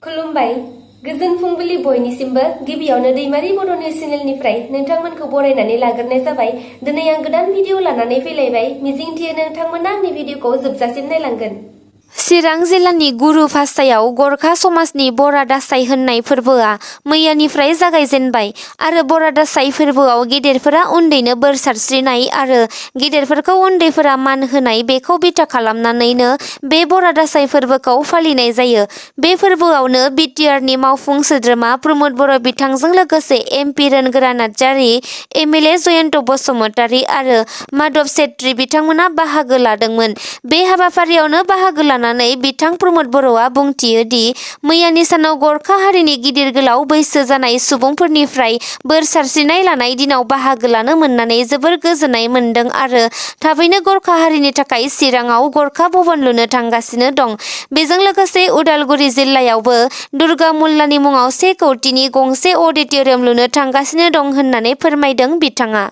खुलुमबाय गोजोन फुंबिलि बयनिसिमबो गिबियावनो दैमारि बड' निउस चेनेलनिफ्राय नोंथांमोनखौ बरायनानै लाग्रोनाय जाबाय। दिनै आं गोदान भिडिअ लानानै फैलायबाय। मिजिंथियो नोंथांमोना आंनि भिडिअखौ जोबजासिम नायलांगोन। चिरां जिल्लानि गुरु भाषायाव गरखा समाजनि बरा दासाई होननाय फोरबोआ मैयानिफ्राय जागायजेनबाय आरो बरा दासाई फोरबोआव गेदेरफोरा उन्दैनो बोर सारस्रिनाय आरो गेदेरफोरखौ उन्दैफोरा मान होनाय बेखौ बिथा खालामनानैनो बे बरा दासाई फोरबोखौ फालिनाय जायो। बे फोरबोआवनो बिटिआरनि मावफुं सोद्रोमा प्रमद बर' बिथांजों लोगोसे एमपि रोनगोरा नार्जारि, एमएलए जयन्त बसुमतारी आरो माधव सेत्रि बिथांमोना बाहागो लादोंमोन। बे हाबाफारियावनो बाहागो लानानै बिथां प्रमद बर'आ बुंथियो दि मैयानि सानाव गरखा हारिनि गिदिर गोलाव बैसो जानाय सुबुंफोरनिफ्राय बोर सारस्रिनाय लानाय दिनाव बाहागो लानो मोननानै जोबोर गोजोननाय मोनदों आरो थाबैनो गरखा हारिनि थाखाय चिराङाव गरखा भवन लुनो थांगासिनो दं। बेजों लोगोसे उदालगुरि जिल्लायावबो दुर्गा मुल्लानि मुङाव 1 कौटिनि गंसे अडिट'रियाम लुनो थांगासिनो दं होननानै फोरमायदों बिथाङा।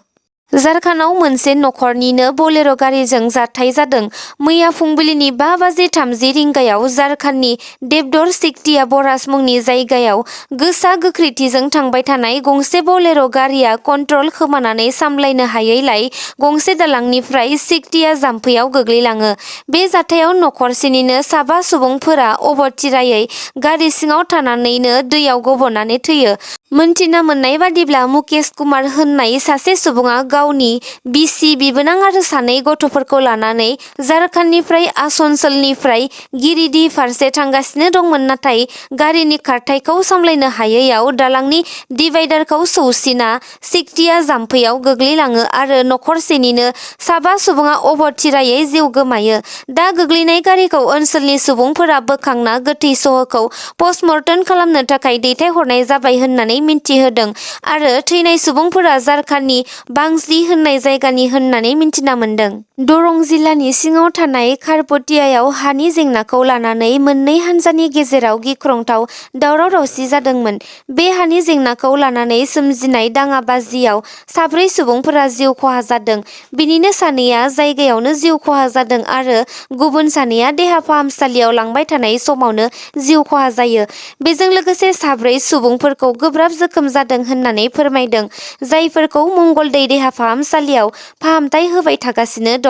झारखन्डआव मोनसे नखरनिनो बोलेरो गारिजों जाथाय जादों। मैया फुंबिलिनि 5:30 रिंगायाव झारखन्डनि देवधर सिकटिया बराज मुंनि जायगायाव गोसा गोख्रैथिजों थांबाय थानाय गंसे बोलेरो गारिया कन्ट्रल खोमानानै सामलायनो हायैलाय गंसे दालांनिफ्राय सिकटिया जाम्फैयाव गोग्लैलाङो। बे जाथायाव नखरसेनिनो 7 सुबुंफोरा अबथिरायै गारि सिङाव थानानैनो दैयाव गबनानै थैयो। मोनथिना मोननाय बादिब्ला मुकेश कुमार होननाय सासे सुबुङा गावनि बिसि, बिबोनां आरो 2 गथ'फोरखौ लानानै झारखन्डनिफ्राय आसनसोलनिफ्राय गिरिडीह फारसे थांगासिनो दंमोन, नाथाय गारिनि खारथायखौ सामलायनो हायैयाव दालांनि डिभाइडारखौ सौसिना सिकटिया जाम्फैयाव गोग्लैलाङो आरो नखरसेनिनो 7 सुबुङा अबथिरायै जिउ गोमायो। दा गोग्लैनाय गारिखौ ओनसोलनि सुबुंफोरा बोखांना गोथै सह'खौ पस्टमर्टेम खालामनो थाखाय दैथायहरनाय जाबाय होननानै मिन्थिहोदों आरो थैनाय सुबुंफोरा झारखन्डनि बांज्री होननाय जायगानि होननानै मिन्थिना मोन्दों। दरं जिल्लानि सिङाव थानाय खारपटियायाव हानि जेंनाखौ लानानै मोननै हान्जानि गेजेराव गिख्रंथाव दावराव-दावसि जादोंमोन। बे हानि जेंनाखौ लानानै सोमजिनाय दाङाबाजियाव 4 सुबुंफोरा जिउ खहा जादों। बिनिनो 2आ जायगायावनो जिउ खहा जादों आरो गुबुन 2आ देहा फाहामसालियाव लांबाय थानाय समावनो जिउ खहा जायो। बेजों लोगोसे 4 सुबुंफोरखौ गोब्राब जोखोम जादों होननानै फोरमायदों, जायफोरखौ मंगलदै देहा फाहामसालियाव फाहामथाय होबाय थागासिनो दं।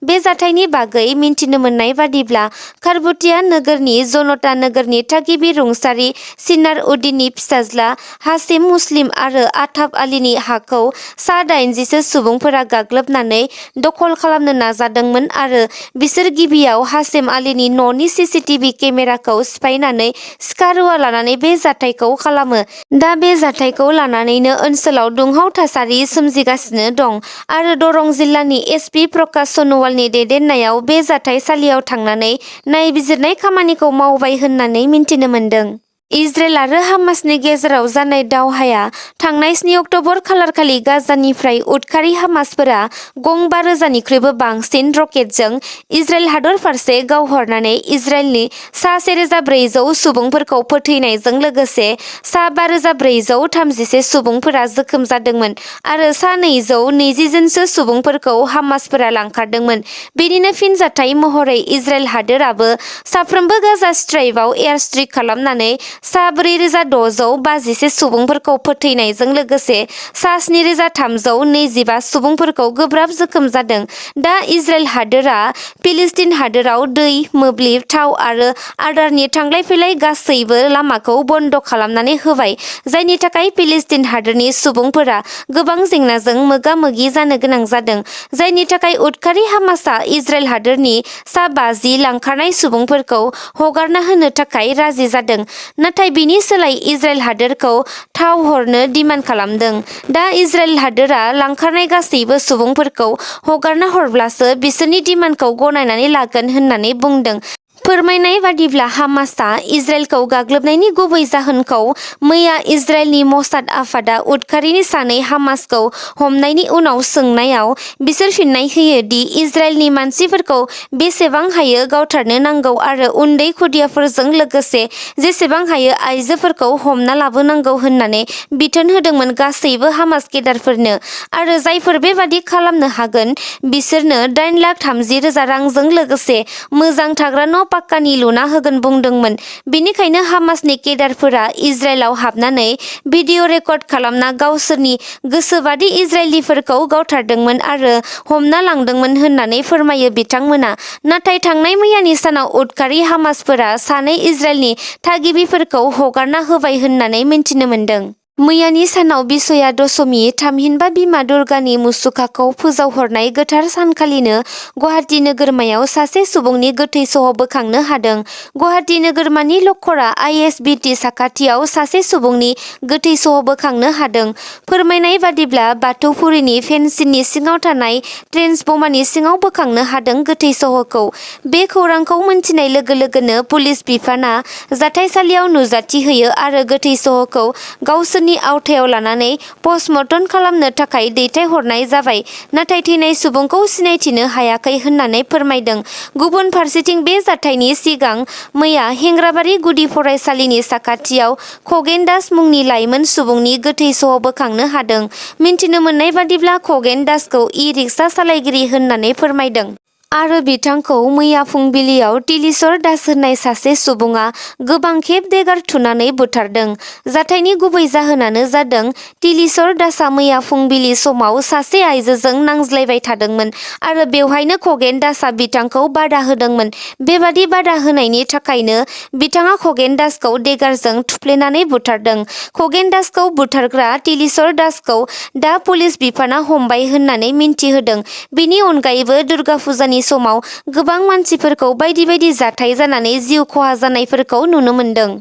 बे जाथायनि बागै मिन्थिनो मोननाय बादिब्ला खारपटिया नोगोरनि जनता नोगोरनि थागिबि रुंसारि सिनार उद्दिननि फिसाज्ला हासिम मुस्लिम आरो आताफ आलीनि हाखौ सा 80 सुबुंफोरा गाग्लोबनानै दखल खालामनो नाजादोंमोन आरो बिसोर गिबियाव हासिम आलीनि न'नि सीसीटीवी केमेराखौ सिफायनानै सिखा रुवा लानानै बे जाथायखौ खालामो। दा बे जाथायखौ लानानैनो ओनसोलाव दुंहाव थासारि सोमजिगासिनो दं आरो दरं जिल्लानि एसपि प्रकाश सन'वालनि दैदेननायाव बे जाथायसालियाव थांनानै नायबिजिरनाय खामानिखौ मावबाय होननानै मिन्थिनो मोन्दों। इजराइल आरो हामासनि गेजेराव जानाय दावहाया थांनाय 7 अक्ट'बर खालारखालि गाजानिफ्राय उदखारि हामासफोरा गं 5,000निख्रुइबो बांसिन रकेटजों इजराइल हादर फारसे गावहरनानै इजराइलनि सा 1,400 सुबुंफोरखौ फोथैनायजों लोगोसे सा 5,431 सुबुंफोरा जोखोम जादोंमोन आरो सा 220 जनसो सुबुंफोरखौ हामासफोरा लांखारदोंमोन। बेनिनो फिनजाथाय महरै इजराइल हादोराबो साफ्रोमबो गाजा स्ट्राइपआव एयार स्ट्राइक खालामनानै सा 4,651 सुबुंफोरखौ फोथैनायजों लोगोसे सा 7,325 सुबुंफोरखौ गोब्राब जोखोम जादों। दा इजराइल हादोरा फिलिस्तिन हादोराव दै, मोब्लिब, थाव आरो आदारनि थांलाय फैलाय गासैबो लामाखौ बन्द खालामनानै होबाय, जायनि थाखाय फिलिस्तिन हादोरनि सुबुंफोरा गोबां जेंनाजों मोगा-मोगि जानो गोनां जादों, जायनि थाखाय उदखारि हामासआ इजराइल हादोरनि सा 50 लांखारनाय सुबुंफोरखौ हगारना होनो थाखाय राजि जादों, नाथाय बिनि सोलाय इजराइल हादोरखौ थाव हरनो डिमान्ड खालामदों। दा इजराइल हादोरा लांखारनाय गासैबो सुबुंफोरखौ हगारना हरब्लासो बिसोरनि डिमान्डखौ गनायनानै लागोन होननानै बुंदों। फोरमायनाय बादिब्ला हामासआ इजराइलखौ गाग्लोबनायनि गुबै जाहोनखौ मैया इजराइलनि मसाद आफादा उदखारिनि 2 हामासखौ हमनायनि उनाव सोंनायाव बिसोर फिननाय होयो दि इजराइलनि मानसिफोरखौ बेसेबां हायो गावथारनो नांगौ आरो उन्दै खुदियाफोरजों लोगोसे जेसेबां हायो आइजोफोरखौ हमना लाबोनांगौ होननानै बिथोन होदोंमोन गासैबो हामास केडारफोरनो आरो जायफोर बेबादि खालामनो हागोन बिसोरनो 8,30,000 रांजों लोगोसे मोजां थाग्रा न' पाक्कानि लुना होगोन बुंदोंमोन। बेनिखायनो हामासनि केडारफोरा इजराइलाव हाबनानै भिडिअ रेकर्ड खालामना गावसोरनि गोसोबादि इजराइलिफोरखौ गावथारदोंमोन आरो हमना लांदोंमोन होननानै फोरमायो बिथांमोना। नाथाय थांनाय मैयानि सानाव उदखारि हामासफोरा सानै इजराइलनि थागिबिफोरखौ हगारना होबाय होननानै मिन्थिनो मोन्दों। मैयानि सानाव बिसया दशमी थामहिनबा बिमा दुर्गानि मुसुखाखौ फोजावहरनाय गोथार सानखालिनो गुवाहाटी नोगोरमायाव सासे सुबुंनि गोथै सह बोखांनो हादों। गुवाहाटी नोगोरमानि लखरा ISBT साखाथियाव सासे सुबुंनि गोथै सह बोखांनो हादों। फोरमायनाय बादिब्ला बाथौफुरिनि फेन्सिनि सिङाव थानाय ट्रेन्सफर्मारनि सिङाव बोखांनो हादों गोथै सहखौ। बे खौरांखौ मोनथिनाय लोगो लोगोनो पुलिस बिफाना जाथाइसालियाव नुजाथि होयो आरो गोथै सहखौ गावसोरनि आवथायाव लानानै पस्टमर्टम खालामनो थाखाय दैथायहरनाय जाबाय। नाथाय थैनाय सुबुंखौ सिनायथिनो हायाखै होननानै फोरमायदों। गुबुन फारसेथिं बे जाथायनि सिगां मैया हेंग्राबारि गुदि फरायसालिनि साखाथियाव खगेन दास मुंनि लाइमोन सुबुंनि गोथै सह बोखांनो हादों। मिन्थिनो मोननाय बादिब्ला खगेन दासखौ इ-रिक्सा सालायगिरि होननानै फोरमायदों। आरो बिथांखौ मैया फुंबिलियाव तिलिसर दास होननाय सासे सुबुङा गोबां खेब देगार थुनानै बुथारदों। जाथायनि गुबै जाहोनानो जादों तिलिसर दासआ मैया फुंबिलि समाव सासे आइजोजों नांज्लायबाय थादोंमोन आरो बेवहायनो खगेन दासआ बिथांखौ बादा होदोंमोन। बेबादि बादा होनायनि थाखायनो बिथाङा खगेन दासखौ देगारजों थुफ्लेनानै बुथारदों। खगेन दासखौ बुथारग्रा तिलिसर दासखौ दा पुलिस बिफाना हमबाय होननानै मिन्थिहोदों। बेनि अनगायैबो दुर्गा फुजानि समाव गोबां मानसिफोरखौ बायदि बायदि जाथाय जानानै जिउ खहा जानायफोरखौ नुनो मोन्दों।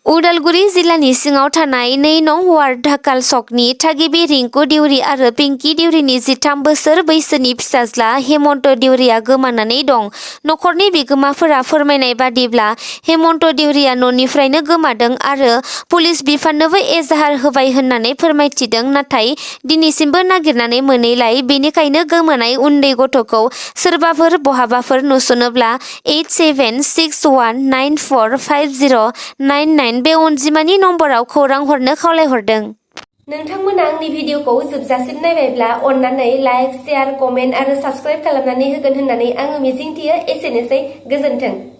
उदालगुरि जिल्लानि सिङाव थानाय 2 नं वार्ड ढाकाल सकनि थागिबि रिंकु देउरि आरो पिंकि देउरिनि 13 बोसोर बैसोनि फिसाज्ला हेमन्त देउरिया गोमानानै दं। नखरनि बिगोमाफोरा फोरमायनाय बादिब्ला हेमन्त देउरिया न'निफ्रायनो गोमादों आरो पुलिस बिफाननोबो एजाहार होबाय होननानै फोरमायथिदों। नाथाय दिनैसिमबो नागिरनानै मोनैलाय, बेनिखायनो गोमानाय उन्दै गथ'खौ सोरबाफोर बहाबाफोर नुसनोब्ला 8761945099 बे अनजिमानि नम्बराव खौरां हरनो खावलायहरदों। नोंथांमोना आंनि भिडिअखौ जोबजासिम नायबायब्ला अन्नानै लाइक, शेयार, कमेन्ट आरो साबस्क्राइब खालामनानै होगोन होननानै आङो मिजिंथियो। एसेनोसै, गोजोन्थों।